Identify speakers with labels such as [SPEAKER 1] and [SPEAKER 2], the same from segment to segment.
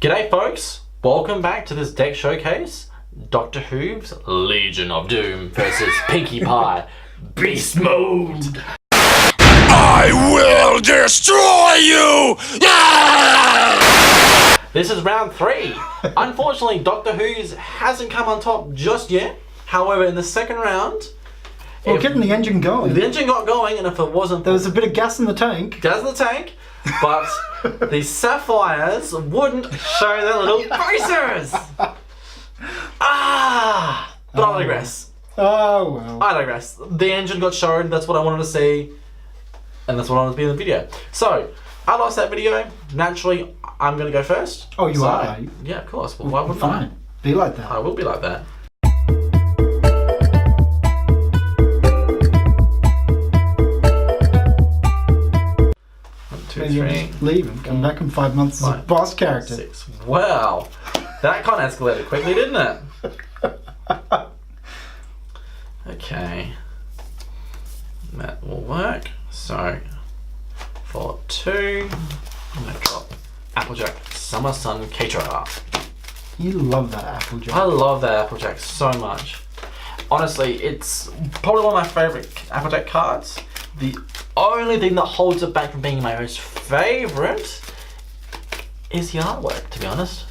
[SPEAKER 1] G'day folks, welcome back to this deck showcase. Doctor Who's Legion of Doom versus Pinkie Pie Beast Mode.
[SPEAKER 2] I will destroy you!
[SPEAKER 1] This is round 3. Unfortunately, Doctor Who's hasn't come on top just yet. However, in the second round,
[SPEAKER 3] we're getting the engine going.
[SPEAKER 1] The engine got going, and if it wasn't...
[SPEAKER 3] There was a bit of gas in the tank.
[SPEAKER 1] Gas in the tank, but the sapphires wouldn't show their little faces! But I digress.
[SPEAKER 3] Oh, well.
[SPEAKER 1] I digress. The engine got shown, that's what I wanted to see, and that's what I wanted to be in the video. So, I lost that video. Naturally, I'm going to go first.
[SPEAKER 3] Oh, you are?
[SPEAKER 1] Yeah, of course. Well, why wouldn't I?
[SPEAKER 3] Be like that.
[SPEAKER 1] I will be like that. 1, 2, 3.
[SPEAKER 3] Leave and come back in 5 months as a boss character.
[SPEAKER 1] 6. Wow. That kind of escalated quickly, didn't it? Okay. That will work. So, for 2, I'm going to drop Applejack Summer Sun Caterer.
[SPEAKER 3] You love that Applejack.
[SPEAKER 1] I love that Applejack so much. Honestly, it's probably one of my favourite Applejack cards. The only thing that holds it back from being my most favourite is the artwork, to be honest.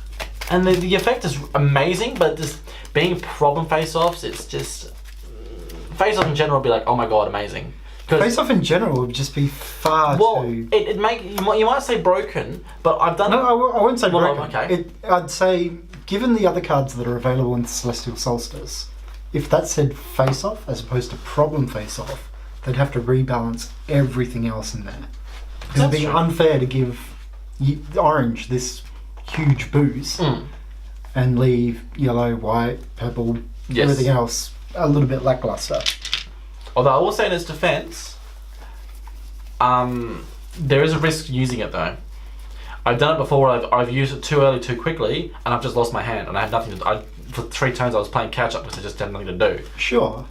[SPEAKER 1] And the effect is amazing, but just being problem face-offs, it's just... Face-off in general would be like, oh my god, amazing.
[SPEAKER 3] Face-off in general would just be far too...
[SPEAKER 1] It make you might say broken, but I've done...
[SPEAKER 3] No, I wouldn't say broken.
[SPEAKER 1] Okay.
[SPEAKER 3] I'd say, given the other cards that are available in Celestial Solstice, if that said face-off as opposed to problem face-off, they'd have to rebalance everything else in there. Because it'd be unfair to give orange this huge boost and leave yellow, white, purple, everything else a little bit lackluster.
[SPEAKER 1] Although I will say in its defense, there is a risk using it though. I've done it before where I've used it too early, too quickly, and I've just lost my hand and I had nothing to for 3 turns I was playing catch up because I just had nothing to do.
[SPEAKER 3] Sure.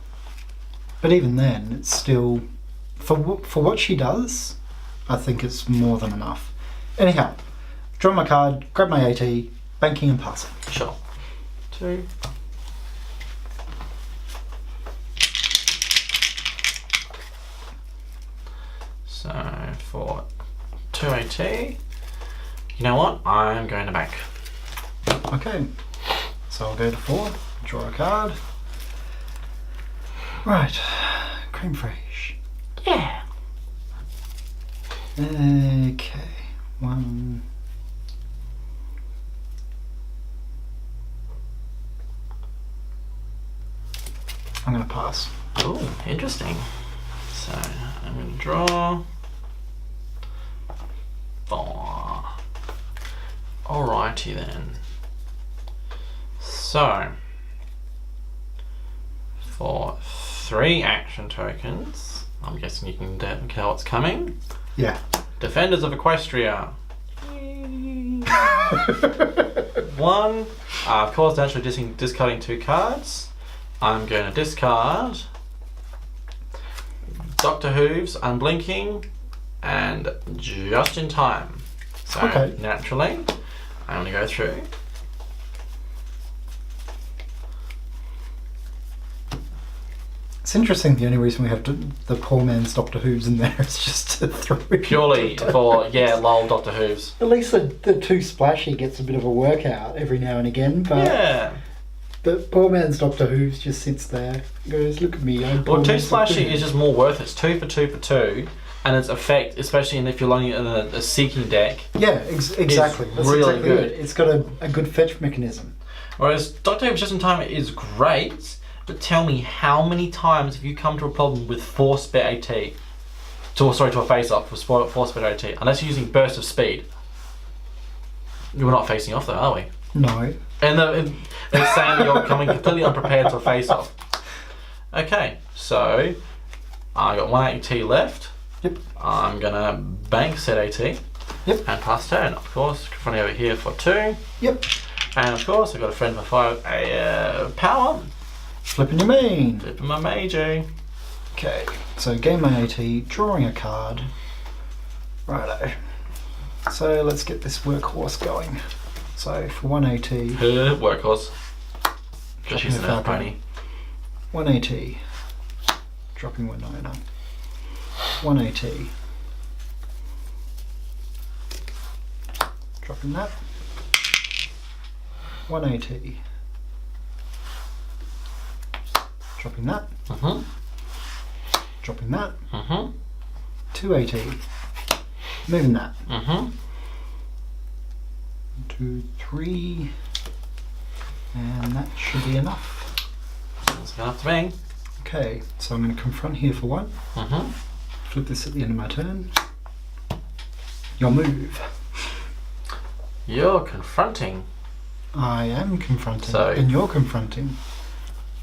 [SPEAKER 3] But even then, it's still, for what she does, I think it's more than enough. Anyhow, draw my card, grab my AT, banking and passing.
[SPEAKER 1] Sure. 2. So for 2 AT, you know what? I'm going to bank.
[SPEAKER 3] Okay. So I'll go to 4, draw a card. Right, cream fraiche.
[SPEAKER 1] Yeah.
[SPEAKER 3] Okay, 1. I'm gonna pass.
[SPEAKER 1] Oh, interesting. So I'm going to draw 4. Alrighty then. So for 3 action tokens, I'm guessing you can tell what's coming.
[SPEAKER 3] Yeah.
[SPEAKER 1] Defenders of Equestria. 1. Of course, naturally discarding 2 cards. I'm going to discard Doctor Who's Unblinking and Just in Time. So naturally, I'm going to go through.
[SPEAKER 3] It's interesting, the only reason we have the poor man's Doctor Who's in there is just to throw it.
[SPEAKER 1] Purely for, lol, Doctor Who's.
[SPEAKER 3] At least the 2 splashy gets a bit of a workout every now and again, but...
[SPEAKER 1] Yeah.
[SPEAKER 3] But poor man's Doctor Who's just sits there, goes, look at me, I'm poor
[SPEAKER 1] Well, 2
[SPEAKER 3] man's
[SPEAKER 1] splashy
[SPEAKER 3] Doctor
[SPEAKER 1] is just more worth it. It's 2 for 2 for 2, and its effect, especially if you're running a seeking deck.
[SPEAKER 3] Yeah, exactly. That's
[SPEAKER 1] really
[SPEAKER 3] exactly
[SPEAKER 1] good.
[SPEAKER 3] It's got a good fetch mechanism.
[SPEAKER 1] Whereas Doctor Who's Just in Time is great, but tell me, how many times have you come to a problem with force spare AT? To a face-off with force spare AT, unless you're using burst of speed. We're not facing off though, are we?
[SPEAKER 3] No.
[SPEAKER 1] And they're saying that you're coming completely unprepared to a face-off. Okay, so I got 1 AT left.
[SPEAKER 3] Yep.
[SPEAKER 1] I'm gonna bank set AT.
[SPEAKER 3] Yep.
[SPEAKER 1] And pass turn. Of course, confronting over here for 2.
[SPEAKER 3] Yep.
[SPEAKER 1] And of course, I've got a friend for 5 power.
[SPEAKER 3] Flipping your main.
[SPEAKER 1] Flipping my Meiji.
[SPEAKER 3] Okay, so game my AT, drawing a card. Righto. So let's get this workhorse going. So for 180,
[SPEAKER 1] Workhorse. Just
[SPEAKER 3] Dropping
[SPEAKER 1] using
[SPEAKER 3] the
[SPEAKER 1] that
[SPEAKER 3] Falcon.
[SPEAKER 1] pony.
[SPEAKER 3] 180, dropping 190, 180, dropping that, 180, dropping that, dropping that, 280, moving that, 2, 3, and that should be enough.
[SPEAKER 1] That's enough to me.
[SPEAKER 3] Okay, so I'm going to confront here for 1. Flip this at the end of my turn. Your move.
[SPEAKER 1] You're confronting.
[SPEAKER 3] I am confronting,
[SPEAKER 1] So-
[SPEAKER 3] and you're confronting.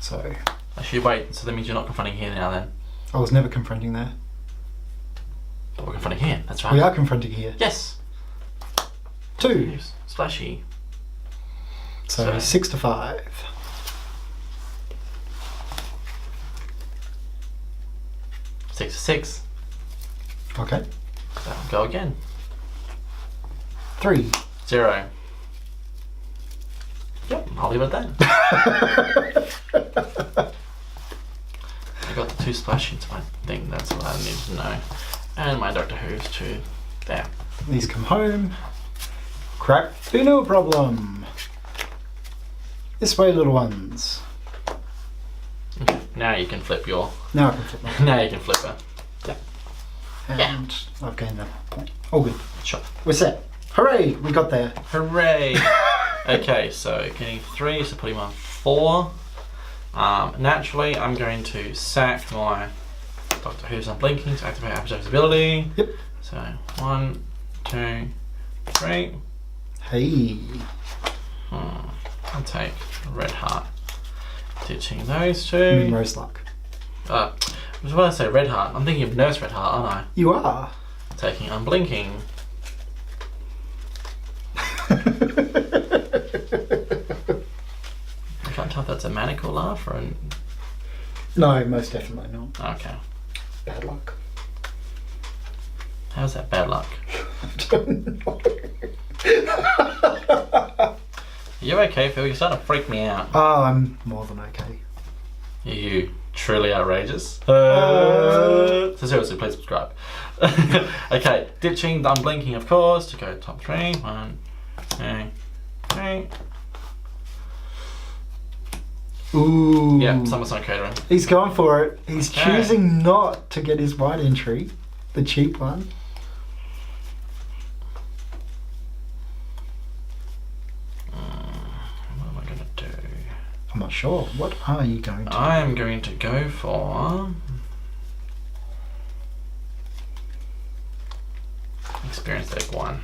[SPEAKER 3] So,
[SPEAKER 1] Actually, wait, so that means you're not confronting here now then.
[SPEAKER 3] I was never confronting there.
[SPEAKER 1] But we're confronting here, that's right.
[SPEAKER 3] We are confronting here.
[SPEAKER 1] Yes!
[SPEAKER 3] 2.
[SPEAKER 1] Splashy.
[SPEAKER 3] So 6 to 5.
[SPEAKER 1] Six to 6.
[SPEAKER 3] Okay.
[SPEAKER 1] So go again.
[SPEAKER 3] 3.
[SPEAKER 1] 0. Yep, I'll leave it at that. I got the 2 splash into my thing, that's what I need to know. And my Dr. Who's too. There.
[SPEAKER 3] These come home. Crap. Be no problem. This way, little ones.
[SPEAKER 1] Okay, now you can flip your.
[SPEAKER 3] Now I can flip them.
[SPEAKER 1] Now you can flip her.
[SPEAKER 3] And I've gained that point. All good.
[SPEAKER 1] Sure.
[SPEAKER 3] We're set. Hooray! We got there.
[SPEAKER 1] Hooray! Okay, so getting 3, so putting him on 4. Naturally, I'm going to sack my Doctor Who's Unblinking to activate Applejack's ability.
[SPEAKER 3] Yep.
[SPEAKER 1] So 1, 2, 3.
[SPEAKER 3] Hey.
[SPEAKER 1] I'll take Red Heart. Ditching those
[SPEAKER 3] I mean,
[SPEAKER 1] 2.
[SPEAKER 3] Rose Luck.
[SPEAKER 1] When I say Red Heart, I'm thinking of Nurse Red Heart, aren't I?
[SPEAKER 3] You are.
[SPEAKER 1] Taking Unblinking. I can't tell if that's a maniacal laugh or an.
[SPEAKER 3] No, most definitely not.
[SPEAKER 1] Okay.
[SPEAKER 3] Bad luck.
[SPEAKER 1] How's that bad luck?
[SPEAKER 3] I don't know.
[SPEAKER 1] You okay, Phil? You're starting to freak me out.
[SPEAKER 3] Oh, I'm more than okay.
[SPEAKER 1] Are you truly outrageous? So seriously, please subscribe. Okay, ditching the Unblinking, of course, to go top 3. 1, 2, 3.
[SPEAKER 3] Ooh.
[SPEAKER 1] Yeah, Summer Sun Catering.
[SPEAKER 3] He's going for it. He's
[SPEAKER 1] Okay.
[SPEAKER 3] choosing not to get his white entry, the cheap one.
[SPEAKER 1] What am I going to do?
[SPEAKER 3] I'm not sure. What are you going to?
[SPEAKER 1] I am going to go for Experience Deck 1.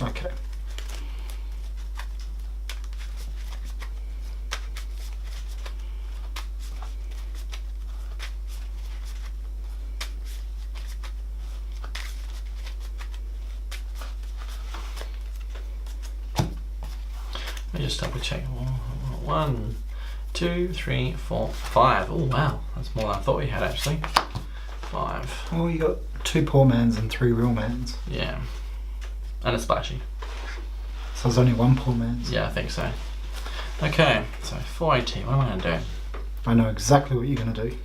[SPEAKER 3] Okay.
[SPEAKER 1] Let me just double check. 1, 2, 3, 4, 5. Oh wow, that's more than I thought we had actually. 5.
[SPEAKER 3] Well, you got 2 poor mans and 3 real mans.
[SPEAKER 1] Yeah. And a splashy.
[SPEAKER 3] So there's only 1 poor mans.
[SPEAKER 1] Yeah, I think so. Okay, so 480. What am I going to do?
[SPEAKER 3] I know exactly what you're going to do.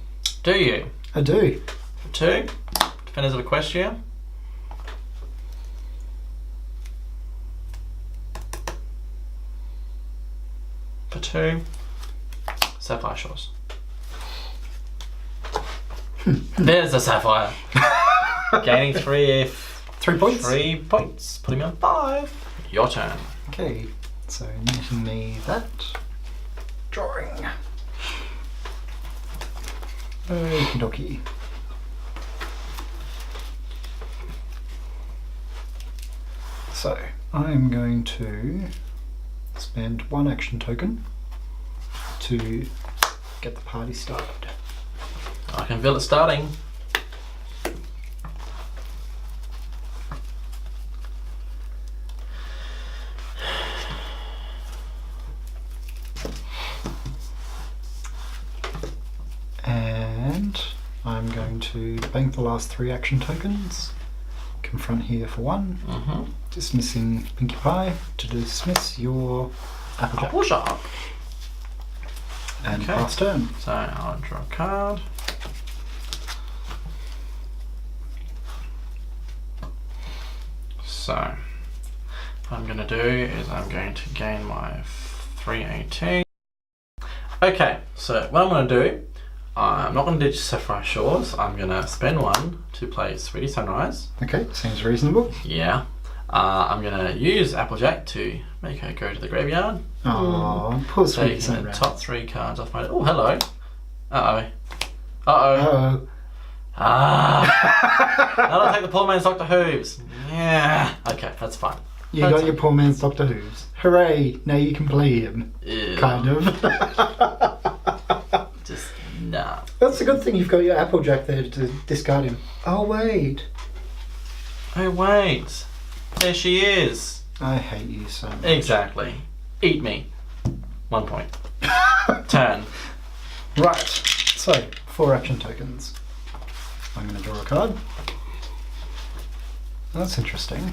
[SPEAKER 1] Do you?
[SPEAKER 3] I do.
[SPEAKER 1] For 2? Defenders of Equestria. For 2. Sapphire Shores. There's the Sapphire. Gaining 3
[SPEAKER 3] 3 points?
[SPEAKER 1] 3 points. Putting me on 5. Your turn.
[SPEAKER 3] Okay, so netting me that. Drawing. Okie dokie. So, I'm going to spend 1 action token to get the party started.
[SPEAKER 1] I can feel it starting.
[SPEAKER 3] And I'm going to bank the last 3 action tokens, confront here for 1.
[SPEAKER 1] Mm-hmm.
[SPEAKER 3] Dismissing Pinkie Pie to dismiss your Applejack.
[SPEAKER 1] Applejack.
[SPEAKER 3] And
[SPEAKER 1] Okay.
[SPEAKER 3] pass turn.
[SPEAKER 1] So I'll draw a card. So what I'm going to do is I'm going to gain my 318. Okay, so what I'm going to do, I'm not going to do Sapphire Shores. I'm going to spend 1 to play 3D Sunrise.
[SPEAKER 3] Okay, seems reasonable.
[SPEAKER 1] Yeah. I'm going to use Applejack to make her go to the graveyard.
[SPEAKER 3] Oh, poor sweetie
[SPEAKER 1] Taking the
[SPEAKER 3] Sunrise.
[SPEAKER 1] top 3 cards off my... Oh, hello. Uh-oh. Uh-oh.
[SPEAKER 3] Uh-oh.
[SPEAKER 1] Ah! Now I'll take the poor man's Dr. Whooves. Yeah. Okay, that's fine.
[SPEAKER 3] You got your poor man's Doctor Who's. Hooray! Now you can play him.
[SPEAKER 1] Ew.
[SPEAKER 3] Kind of.
[SPEAKER 1] Just, nah.
[SPEAKER 3] That's a good thing you've got your Applejack there to discard him. Oh, wait.
[SPEAKER 1] Oh, wait. There she is.
[SPEAKER 3] I hate you so much.
[SPEAKER 1] Exactly. Eat me. 1 point. Turn.
[SPEAKER 3] Right. So, 4 action tokens. I'm going to draw a card. That's interesting.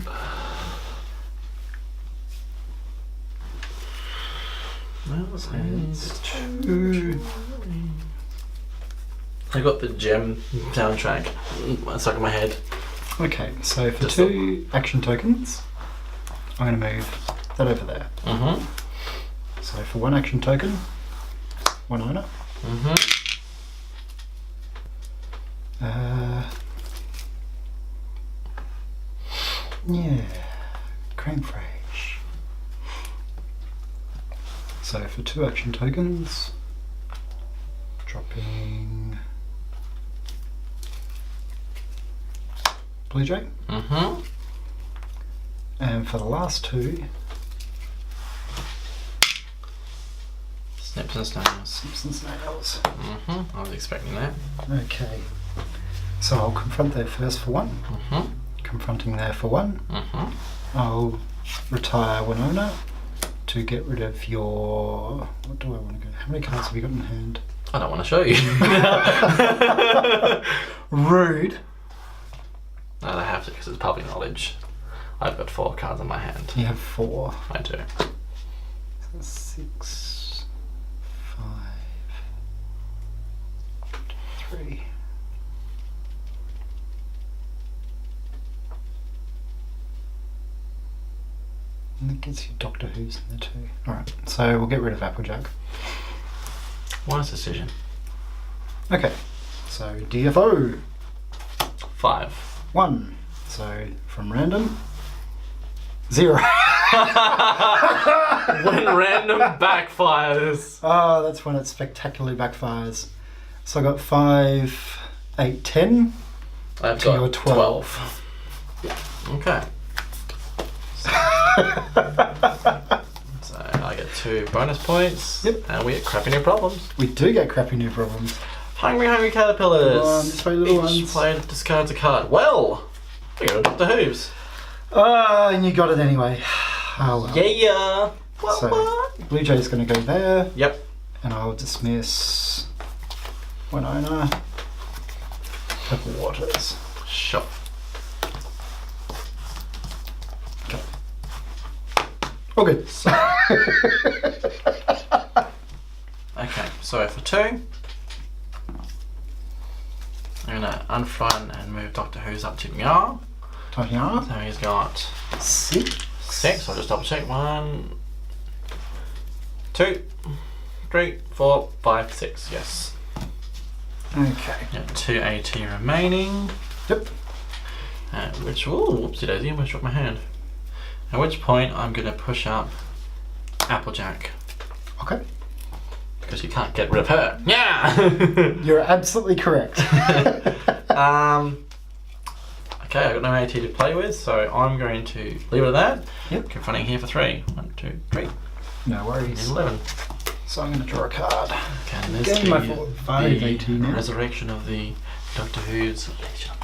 [SPEAKER 3] It's 2.
[SPEAKER 1] I got the gem soundtrack stuck in my head.
[SPEAKER 3] Okay, so for
[SPEAKER 1] Just
[SPEAKER 3] 2 action tokens, I'm going to move that over there.
[SPEAKER 1] Mm-hmm.
[SPEAKER 3] So for 1 action token, 1 owner.
[SPEAKER 1] Mm-hmm.
[SPEAKER 3] Yeah, creme fraiche. So for 2 action tokens, dropping Blue Jay.
[SPEAKER 1] Mm-hmm.
[SPEAKER 3] And for the last 2,
[SPEAKER 1] Snips and snails.
[SPEAKER 3] Snips and Snails.
[SPEAKER 1] Mm-hmm. I was expecting that.
[SPEAKER 3] Okay. So I'll confront there first for 1.
[SPEAKER 1] Mm-hmm.
[SPEAKER 3] Confronting there for 1.
[SPEAKER 1] Mm-hmm.
[SPEAKER 3] I'll retire 1 owner to get rid of your... What do I want to go? How many cards have you got in hand?
[SPEAKER 1] I don't want to show you.
[SPEAKER 3] Rude.
[SPEAKER 1] No, I have to because it's public knowledge. I've got 4 cards in my hand.
[SPEAKER 3] You have 4.
[SPEAKER 1] I do.
[SPEAKER 3] 6, 5, 3. And that gets you Doctor Who's in there too. Alright, so we'll get rid of Applejack.
[SPEAKER 1] Wise decision.
[SPEAKER 3] Okay, so DFO
[SPEAKER 1] 5.
[SPEAKER 3] 1. So from random, 0.
[SPEAKER 1] When random backfires.
[SPEAKER 3] Oh, that's when it spectacularly backfires. So I got 5, 8, 10.
[SPEAKER 1] I've
[SPEAKER 3] To your
[SPEAKER 1] got 12. Okay. So I get 2 bonus points.
[SPEAKER 3] Yep.
[SPEAKER 1] And we get crappy new problems.
[SPEAKER 3] We do get crappy new problems.
[SPEAKER 1] Hungry caterpillars.
[SPEAKER 3] Come on, this way, little
[SPEAKER 1] Each
[SPEAKER 3] ones.
[SPEAKER 1] player discards a card. Well, we got Dr. Whooves.
[SPEAKER 3] And you got it anyway. Oh well.
[SPEAKER 1] Yeah. What?
[SPEAKER 3] So
[SPEAKER 1] What?
[SPEAKER 3] Blue Jay's going to go there,
[SPEAKER 1] Yep.
[SPEAKER 3] and I'll dismiss 1 owner. Purple Waters.
[SPEAKER 1] Sure.
[SPEAKER 3] Okay. All good.
[SPEAKER 1] Okay, so for 2, I'm gonna unfront and move Doctor Who's up to Meow.
[SPEAKER 3] Tanya.
[SPEAKER 1] So he's got
[SPEAKER 3] 6.
[SPEAKER 1] 6. I'll just double check. 1, 2, 3, 4, 5, 6. Yes.
[SPEAKER 3] Okay.
[SPEAKER 1] Got 2 AT remaining.
[SPEAKER 3] Yep.
[SPEAKER 1] At which, whoopsie daisy, I almost dropped my hand. At which point I'm gonna push up Applejack
[SPEAKER 3] Okay.
[SPEAKER 1] because you can't get rid of her. Yeah.
[SPEAKER 3] You're absolutely correct.
[SPEAKER 1] Okay, I've got no AT to play with, so I'm going to leave it at that.
[SPEAKER 3] Yep.
[SPEAKER 1] Confronting here for 3. 1, 2, 3.
[SPEAKER 3] No worries.
[SPEAKER 1] 11.
[SPEAKER 3] So I'm going to draw a card.
[SPEAKER 1] Can this
[SPEAKER 3] Gain
[SPEAKER 1] be
[SPEAKER 3] my 5
[SPEAKER 1] the
[SPEAKER 3] AT now.
[SPEAKER 1] resurrection of the Doctor Who's Legion of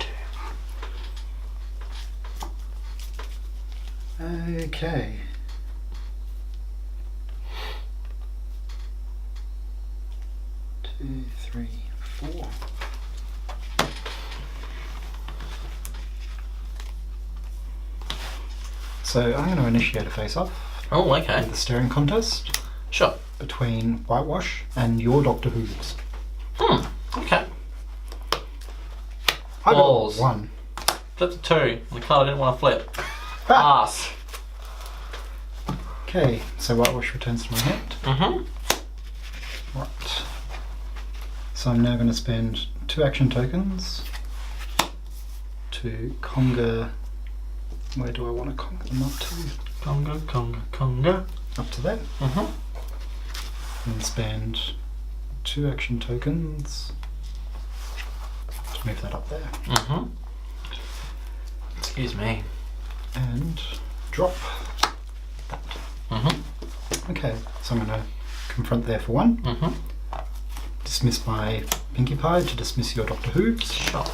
[SPEAKER 1] Doom?
[SPEAKER 3] Okay. Two, 3, 4. So I'm going to initiate a face-off
[SPEAKER 1] Oh, okay.
[SPEAKER 3] with the staring contest
[SPEAKER 1] Sure.
[SPEAKER 3] between Whitewash and your Doctor Who's.
[SPEAKER 1] Okay.
[SPEAKER 3] I
[SPEAKER 1] Balls.
[SPEAKER 3] got 1.
[SPEAKER 1] Flip to 2. The card I didn't want to flip. Ass.
[SPEAKER 3] Okay, so Whitewash returns to my hand. Right. So I'm now going to spend 2 action tokens to conga. Where do I want to conga them up to?
[SPEAKER 1] Conga, conga, conga.
[SPEAKER 3] Up to that. And spend 2 action tokens to move that up there.
[SPEAKER 1] Excuse me.
[SPEAKER 3] And drop that. Okay, so I'm going to confront there for 1. Dismiss my Pinkie Pie to dismiss your Doctor Who's.
[SPEAKER 1] Sure.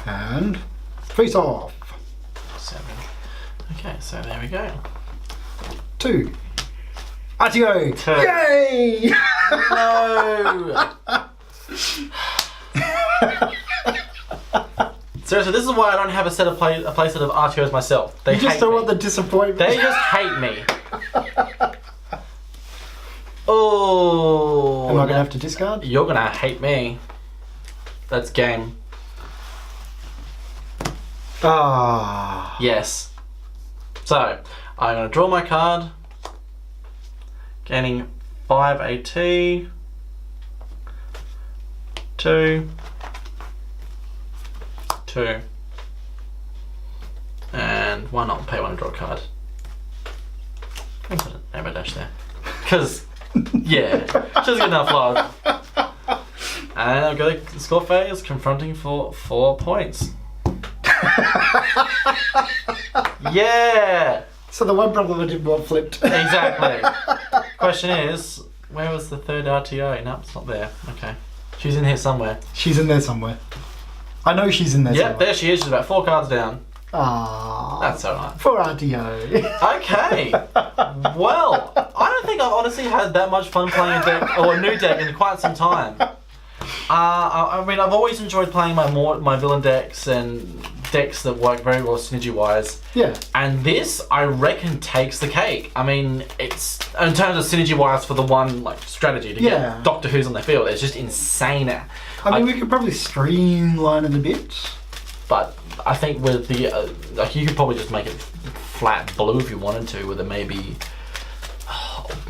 [SPEAKER 3] And face off.
[SPEAKER 1] 7. Okay, so there we go.
[SPEAKER 3] 2. RTO.
[SPEAKER 1] 2.
[SPEAKER 3] Yay!
[SPEAKER 1] No. Seriously, this is why I don't have a set of a playset of RTOs myself. They
[SPEAKER 3] You just
[SPEAKER 1] hate
[SPEAKER 3] don't
[SPEAKER 1] me.
[SPEAKER 3] want the disappointment.
[SPEAKER 1] They just hate me. Oh.
[SPEAKER 3] Am I going to have to discard?
[SPEAKER 1] You're gonna hate me. That's game.
[SPEAKER 3] Ah.
[SPEAKER 1] Yes. So, I'm gonna draw my card. Gaining 5 AT. 2. 2. And why not pay 1 and draw a card? I'm gonna put an arrow dash there. Because, yeah, just get enough love. And I'll go to score phase, confronting for 4 points. Yeah!
[SPEAKER 3] So the one problem I didn't want flipped.
[SPEAKER 1] Exactly. Question is, where was the third RTO? No, it's not there. Okay. She's in here somewhere.
[SPEAKER 3] She's in there somewhere. I know she's in there
[SPEAKER 1] Yep,
[SPEAKER 3] somewhere.
[SPEAKER 1] there she is. She's about 4 cards down.
[SPEAKER 3] Ah.
[SPEAKER 1] That's alright.
[SPEAKER 3] For RTO.
[SPEAKER 1] Okay. Well, I don't think I've honestly had that much fun playing a deck or a new deck in quite some time. I mean, I've always enjoyed playing my villain decks and decks that work very well synergy wise.
[SPEAKER 3] Yeah.
[SPEAKER 1] And this, I reckon, takes the cake. I mean, it's in terms of synergy wise for the one like strategy to get Doctor Who's on the field. It's just insane.
[SPEAKER 3] I mean, we could probably streamline it a bit.
[SPEAKER 1] But I think with the like, you could probably just make it flat blue if you wanted to, with it maybe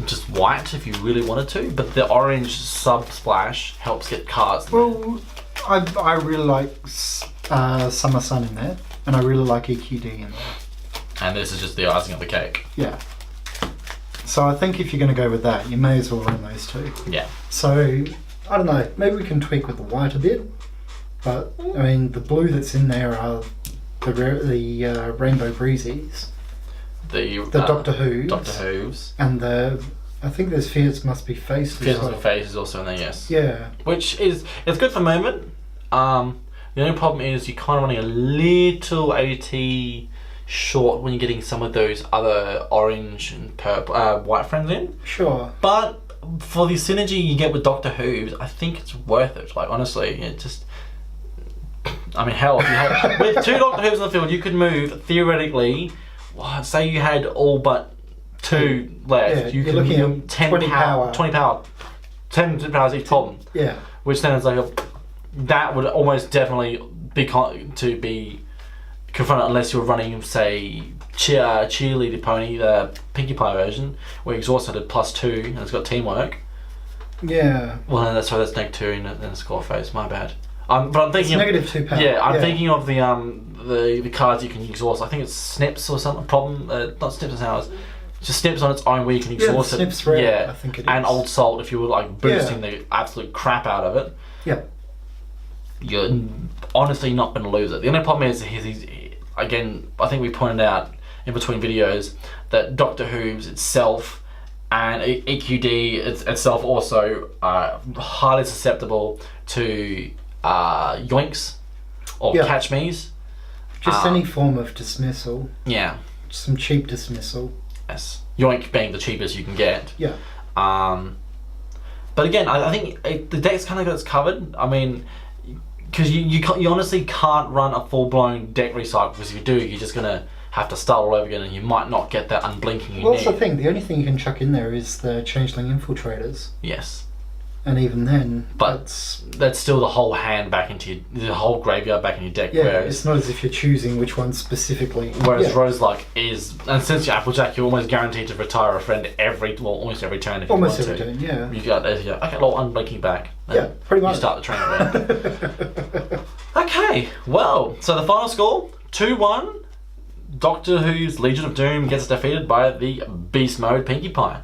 [SPEAKER 1] just white if you really wanted to. But the orange sub splash helps get cards.
[SPEAKER 3] Well, I really like Summer Sun in there, and I really like EQD in there.
[SPEAKER 1] And this is just the icing of the cake.
[SPEAKER 3] Yeah. So I think if you're going to go with that, you may as well run those 2.
[SPEAKER 1] Yeah.
[SPEAKER 3] So, I don't know, maybe we can tweak with the white a bit. But, I mean, the blue that's in there are the Rainbow Breezies.
[SPEAKER 1] The
[SPEAKER 3] Doctor Who's.
[SPEAKER 1] Doctor Who's.
[SPEAKER 3] And I think there's Fears Must Be Faced
[SPEAKER 1] Fears
[SPEAKER 3] as well.
[SPEAKER 1] Must Be Faced is also in there, yes.
[SPEAKER 3] Yeah.
[SPEAKER 1] Which is, it's good for moment. The only problem is you're kind of running a little AT short when you're getting some of those other orange and purple, white friends in.
[SPEAKER 3] Sure.
[SPEAKER 1] But for the synergy you get with Doctor Who's, I think it's worth it. Like, honestly, it just... I mean, hell, if you had, with 2 Doctor Who's on the field, you could move, theoretically, say you had all but 2 left.
[SPEAKER 3] Yeah,
[SPEAKER 1] you
[SPEAKER 3] you're
[SPEAKER 1] could
[SPEAKER 3] looking
[SPEAKER 1] move
[SPEAKER 3] at
[SPEAKER 1] 10
[SPEAKER 3] 20
[SPEAKER 1] power.
[SPEAKER 3] power.
[SPEAKER 1] 20 power. 10 powers each problem.
[SPEAKER 3] Yeah.
[SPEAKER 1] Which then is like that would almost definitely be to be confronted unless you're running, say, cheerleader pony, the Pinkie Pie version, where exhaust had a +2 and it's got teamwork.
[SPEAKER 3] Yeah.
[SPEAKER 1] Well, then that's -2 in a score phase. My bad. But I'm thinking
[SPEAKER 3] it's -2 power.
[SPEAKER 1] Yeah, I'm thinking of the cards you can exhaust. I think it's Snips or something. Problem, not Snips and Sours. Just Snips on its own where you can exhaust it.
[SPEAKER 3] Snips rare, I think it is.
[SPEAKER 1] And Old Salt if you were like boosting the absolute crap out of it.
[SPEAKER 3] Yeah.
[SPEAKER 1] You're honestly not going to lose it. The only problem is, again, I think we pointed out in between videos that Doctor Who's itself and EQD itself also are highly susceptible to yoinks or catch me's.
[SPEAKER 3] Just any form of dismissal.
[SPEAKER 1] Yeah.
[SPEAKER 3] Some cheap dismissal.
[SPEAKER 1] Yes. Yoink being the cheapest you can get.
[SPEAKER 3] Yeah.
[SPEAKER 1] But again, I think the deck's kind of got its covered. I mean, because you honestly can't run a full-blown deck recycle, because if you do, you're just going to have to start all over again, and you might not get that unblinking you
[SPEAKER 3] Well,
[SPEAKER 1] need.
[SPEAKER 3] that's the thing. The only thing you can chuck in there is the Changeling Infiltrators.
[SPEAKER 1] Yes.
[SPEAKER 3] And even then,
[SPEAKER 1] But that's still the whole hand back into the whole graveyard back in your deck.
[SPEAKER 3] yeah,
[SPEAKER 1] whereas,
[SPEAKER 3] it's not as if you're choosing which one specifically.
[SPEAKER 1] whereas
[SPEAKER 3] yeah.
[SPEAKER 1] Roseluck is, and since you're Applejack, you're almost guaranteed to retire a friend almost every turn if
[SPEAKER 3] Almost
[SPEAKER 1] you want
[SPEAKER 3] every
[SPEAKER 1] to.
[SPEAKER 3] turn, yeah.
[SPEAKER 1] You got there, you go, okay, little unblinking back. Then
[SPEAKER 3] Yeah, pretty much.
[SPEAKER 1] You start the train around. Okay, well, so the final score 2-1. Doctor Who's Legion of Doom gets defeated by the Beast Mode Pinkie Pie.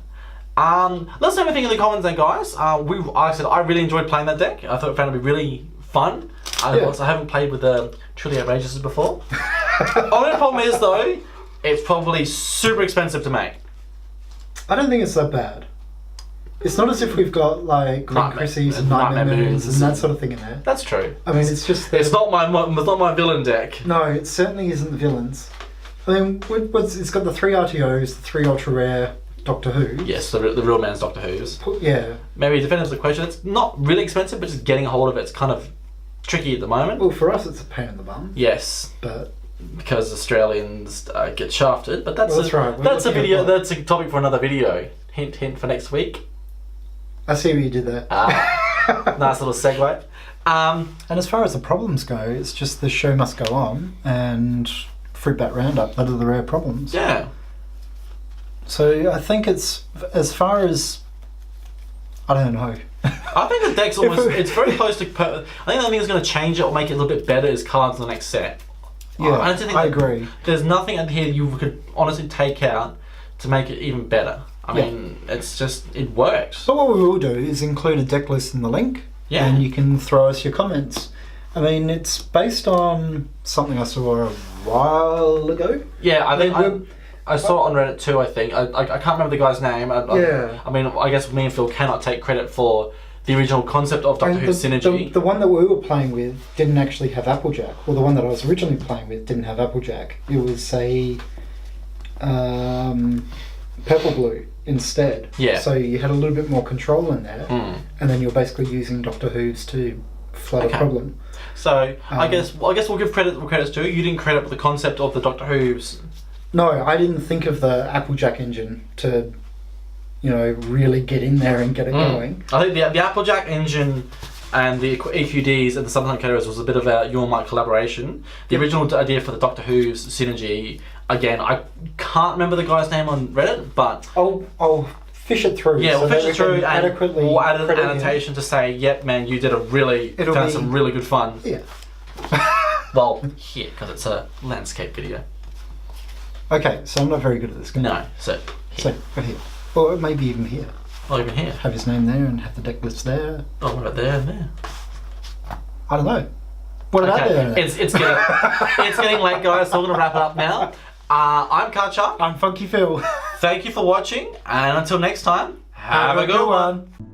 [SPEAKER 1] Let us know anything in the comments then, guys. Like I said, I really enjoyed playing that deck. I thought it found it to be really fun. I haven't played with the Truly Outrageous before. Only problem is though, it's probably super expensive to make.
[SPEAKER 3] I don't think it's that bad. It's not as if we've got like Green Crissies and Nightmare Moons and that sort of thing in there.
[SPEAKER 1] That's true.
[SPEAKER 3] I mean, it's just...
[SPEAKER 1] It's not my villain deck.
[SPEAKER 3] No, it certainly isn't the villains. I mean, it's got the 3 RTOs, the 3 ultra rare Doctor Who.
[SPEAKER 1] Yes, the real man's Doctor Who's.
[SPEAKER 3] Yeah.
[SPEAKER 1] Maybe defend the question. It's not really expensive, but just getting a hold of it's kind of tricky at the moment.
[SPEAKER 3] Well, for us, it's a pain in the bum.
[SPEAKER 1] Yes,
[SPEAKER 3] But
[SPEAKER 1] because Australians get shafted. But that's
[SPEAKER 3] that's right.
[SPEAKER 1] That's a video. That's a topic for another video. Hint, hint for next week.
[SPEAKER 3] I see what you did there.
[SPEAKER 1] Nice little segue.
[SPEAKER 3] And as far as the problems go, it's just the show must go on and Fruit Bat Roundup. That are the rare problems.
[SPEAKER 1] Yeah.
[SPEAKER 3] So I think it's as far as I don't know.
[SPEAKER 1] I think the deck's almost. It's very close to. I think the only thing that's going to change it or make it a little bit better is cards in the next set.
[SPEAKER 3] Yeah, I
[SPEAKER 1] think
[SPEAKER 3] agree.
[SPEAKER 1] There's nothing in here you could honestly take out to make it even better. I mean, it's just it works.
[SPEAKER 3] But what we will do is include a deck list in the link, and you can throw us your comments. I mean, it's based on something I saw a while ago.
[SPEAKER 1] Yeah, I saw it on Reddit too. I think I can't remember the guy's name. I mean, I guess me and Phil cannot take credit for the original concept of Doctor Who synergy.
[SPEAKER 3] The one that we were playing with didn't actually have Applejack. Well, the one that I was originally playing with didn't have Applejack. It was a purple blue instead.
[SPEAKER 1] Yeah.
[SPEAKER 3] So you had a little bit more control in there, and then you're basically using Doctor Who's to flood a problem.
[SPEAKER 1] So I guess we'll give credit where credit's due. You didn't credit the concept of the Doctor Who's.
[SPEAKER 3] No, I didn't think of the Applejack engine to, really get in there and get it going.
[SPEAKER 1] I think the Applejack engine and the EQDs and the Something Caterers was a bit of a you and my collaboration. The original idea for the Doctor Who's synergy, again, I can't remember the guy's name on Reddit, but
[SPEAKER 3] I'll fish it through.
[SPEAKER 1] Yeah, we'll fish it through and we'll add an
[SPEAKER 3] credit
[SPEAKER 1] annotation to say, yep, man, you did found some really good fun.
[SPEAKER 3] Yeah.
[SPEAKER 1] Well, here, because it's a landscape video.
[SPEAKER 3] Okay, so I'm not very good at this game.
[SPEAKER 1] No, so
[SPEAKER 3] So, go here. Or maybe even here.
[SPEAKER 1] Oh, even here.
[SPEAKER 3] Have his name there and have the deck list there.
[SPEAKER 1] Oh, what about there and there?
[SPEAKER 3] I don't know. What about there?
[SPEAKER 1] It's getting late, guys, so we're going to wrap it up now. I'm Karchar.
[SPEAKER 3] I'm Funky Phil.
[SPEAKER 1] Thank you for watching, and until next time, have a good one.